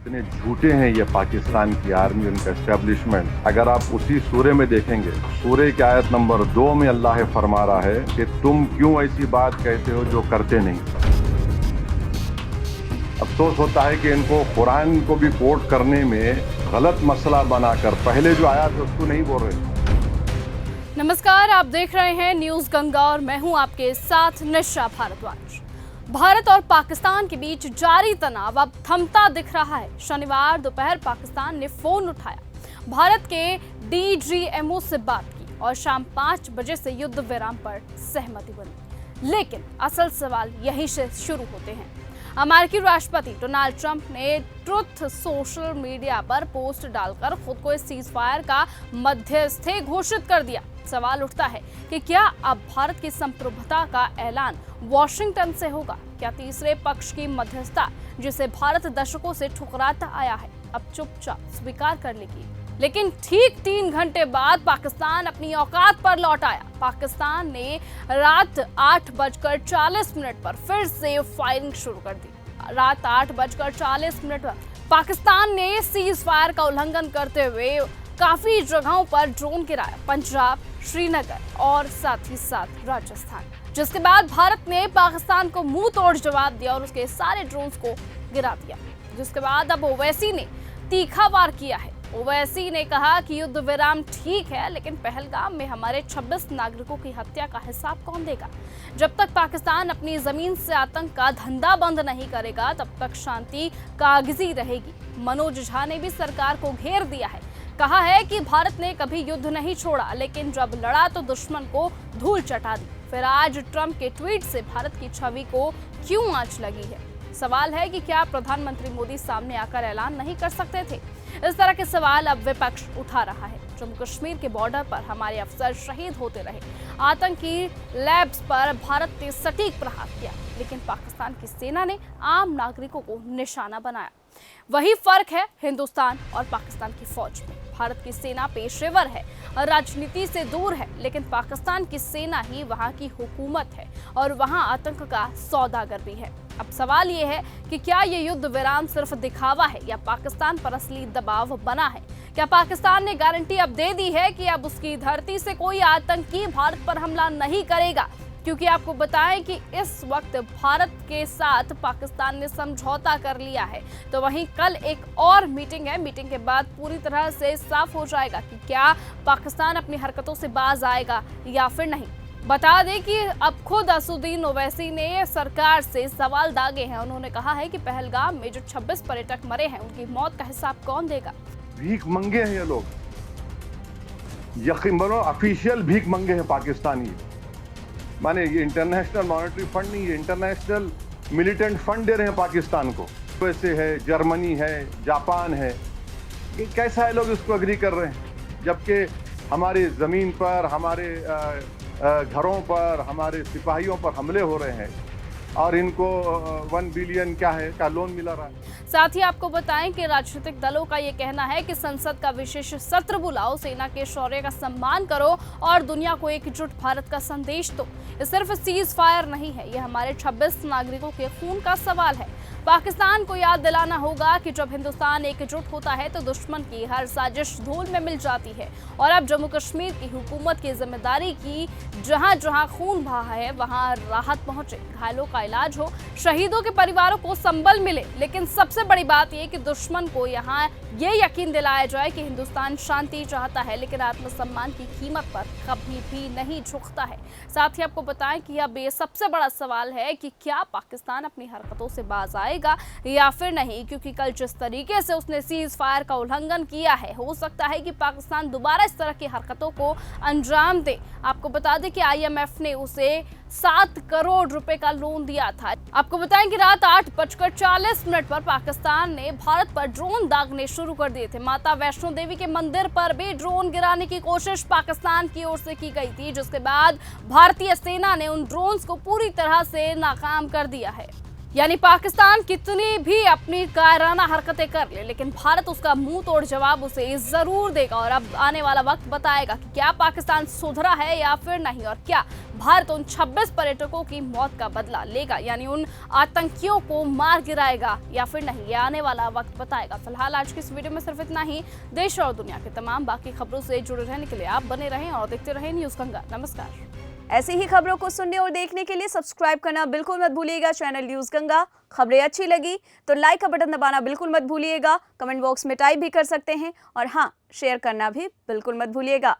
कितने झूठे हैं ये पाकिस्तान की आर्मी, उनका एस्टेब्लिशमेंट। अगर आप उसी सूरे में देखेंगे, सूरे की आयत नंबर 2 में अल्लाह फरमा रहा है कि तुम क्यों ऐसी बात कहते हो जो करते नहीं। अफसोस होता है कि इनको कुरान को भी कोट करने में गलत मसला बनाकर पहले जो आया था उसको नहीं बोल रहे। नमस्कार, आप देख रहे हैं न्यूज गंगा और मैं हूं आपके साथ निशा भारद्वाज। भारत और पाकिस्तान के बीच जारी तनाव अब थमता दिख रहा है। शनिवार दोपहर पाकिस्तान ने फोन उठाया, भारत के डीजीएमओ से बात की और शाम 5 बजे से युद्ध विराम पर सहमति बनी। लेकिन असल सवाल यहीं से शुरू होते हैं। अमेरिकी राष्ट्रपति डोनाल्ड ट्रंप ने ट्रुथ सोशल मीडिया पर पोस्ट डालकर खुद को इस सीज फायर का मध्यस्थी घोषित कर दिया। सवाल उठता है कि क्या अब भारत की संप्रभुता का ऐलान वॉशिंगटन से होगा? क्या तीसरे पक्ष की मध्यस्थता, जिसे भारत दशकों से ठुकराता आया है, अब चुपचाप स्वीकार कर लेगी? लेकिन ठीक 3 घंटे बाद पाकिस्तान अपनी औकात पर लौट आया। पाकिस्तान ने रात 8:40 पर फिर से फायरिंग शुरू कर दी। रात 8:40 पर पाकिस्तान ने सीज फायर का उल्लंघन करते हुए काफी जगहों पर ड्रोन गिराया, पंजाब, श्रीनगर और साथ ही साथ राजस्थान। जिसके बाद भारत ने पाकिस्तान को मुंह तोड़ जवाब दिया और उसके सारे ड्रोन्स को गिरा दिया। जिसके बाद अब ओवैसी ने तीखा वार किया है। ओवैसी ने कहा कि युद्ध विराम ठीक है, लेकिन पहलगाम में हमारे 26 नागरिकों की हत्या का हिसाब कौन देगा? जब तक पाकिस्तान अपनी जमीन से आतंक का धंधा बंद नहीं करेगा, तब तक शांति कागजी रहेगी। मनोज झा ने भी सरकार को घेर दिया है, कहा है कि भारत ने कभी युद्ध नहीं छोड़ा, लेकिन जब लड़ा तो दुश्मन को धूल चटा दी। फिर आज ट्रंप के ट्वीट से भारत की छवि को क्यों आंच लगी है? सवाल है कि क्या प्रधानमंत्री मोदी सामने आकर ऐलान नहीं कर सकते थे? इस तरह के सवाल अब विपक्ष उठा रहा है। जम्मू कश्मीर के बॉर्डर पर हमारे अफसर शहीद होते रहे, आतंकी लैब्स पर भारत ने सटीक प्रहार किया, लेकिन पाकिस्तान की सेना ने आम नागरिकों को निशाना बनाया। वही फर्क है हिंदुस्तान और पाकिस्तान की फौज में। भारत की सेना पेशेवर है और राजनीति से दूर है, लेकिन पाकिस्तान की सेना ही वहां की हुकूमत है और वहां आतंक का सौदागर भी है। अब सवाल ये है कि क्या ये युद्ध विराम सिर्फ दिखावा है या पाकिस्तान पर असली दबाव बना है? क्या पाकिस्तान ने गारंटी अब दे दी है कि अब उसकी धरती से कोई आतंकी भारत पर हमला नहीं करेगा? क्योंकि आपको बताएं कि इस वक्त भारत के साथ पाकिस्तान ने समझौता कर लिया है, तो वहीं कल एक और मीटिंग है। मीटिंग के बाद पूरी तरह से साफ हो जाएगा कि क्या पाकिस्तान अपनी हरकतों से बाज आएगा या फिर नहीं। बता दें कि अब खुद असदुद्दीन ओवैसी ने सरकार से सवाल दागे हैं। उन्होंने कहा है कि पहलगाम में जो 26 पर्यटक मरे हैं, उनकी मौत का हिसाब कौन देगा? भीख मंगे हैं ये लोग, यकीन मानो ऑफिशियल भीख मंगे हैं पाकिस्तानी। माने ये इंटरनेशनल मॉनेटरी फंड नहीं, ये इंटरनेशनल मिलिटेंट फंड दे रहे हैं पाकिस्तान को। वैसे है, जर्मनी है, जापान है, ये कैसा है लोग इसको एग्री कर रहे हैं? जबकि हमारी ज़मीन पर, हमारे घरों पर, हमारे सिपाहियों पर हमले हो रहे हैं और इनको 1 बिलियन क्या है का लोन मिला रहा है। साथ ही आपको बताएं कि राजनीतिक दलों का ये कहना है कि संसद का विशेष सत्र बुलाओ, सेना के शौर्य का सम्मान करो और दुनिया को एकजुट भारत का संदेश दो। ये सिर्फ सीज फायर नहीं है, ये हमारे 26 नागरिकों के खून का सवाल है। पाकिस्तान को याद दिलाना होगा कि जब हिंदुस्तान एकजुट होता है तो दुश्मन की हर साजिश धूल में मिल जाती है। और अब जम्मू कश्मीर की हुकूमत की जिम्मेदारी की जहां जहां खून बहा है वहां राहत पहुंचे, घायलों का इलाज हो, शहीदों के परिवारों को संबल मिले। लेकिन सबसे बड़ी बात यह कि दुश्मन को यहाँ ये यकीन दिलाया जाए कि हिंदुस्तान शांति चाहता है, लेकिन आत्मसम्मान की कीमत पर कभी भी नहीं झुकता है। साथ ही आपको बताएं कि अब ये सबसे बड़ा सवाल है कि क्या पाकिस्तान अपनी हरकतों से बाज आएगा या फिर नहीं, क्योंकि कल जिस तरीके से उसने सीज फायर का उल्लंघन किया है, हो सकता है कि पाकिस्तान दोबारा इस तरह की हरकतों को अंजाम दे। आपको बता दें कि IMF ने उसे 7 करोड़ रुपए का लोन दिया था। आपको बताएं कि रात 8:40 पर पाकिस्तान ने भारत पर ड्रोन दागने शुरू कर दिए थे। माता वैष्णो देवी के मंदिर पर भी ड्रोन गिराने की कोशिश पाकिस्तान की ओर से की गई थी, जिसके बाद भारतीय सेना ने उन ड्रोन्स को पूरी तरह से नाकाम कर दिया है। यानी पाकिस्तान कितनी भी अपनी कायराना हरकतें कर ले, लेकिन भारत उसका मुंह तोड़ जवाब उसे जरूर देगा। और अब आने वाला वक्त बताएगा कि क्या पाकिस्तान सुधरा है या फिर नहीं, और क्या भारत उन 26 पर्यटकों की मौत का बदला लेगा, यानी उन आतंकियों को मार गिराएगा या फिर नहीं। ये आने वाला वक्त बताएगा। फिलहाल आज की इस वीडियो में सिर्फ इतना ही। देश और दुनिया के तमाम बाकी खबरों से जुड़े रहने के लिए आप बने रहें और देखते रहें न्यूज़ गंगा। नमस्कार। ऐसी ही खबरों को सुनने और देखने के लिए सब्सक्राइब करना बिल्कुल मत भूलिएगा चैनल न्यूज़ गंगा। खबरें अच्छी लगी तो लाइक का बटन दबाना बिल्कुल मत भूलिएगा। कमेंट बॉक्स में टाइप भी कर सकते हैं और हाँ, शेयर करना भी बिल्कुल मत भूलिएगा।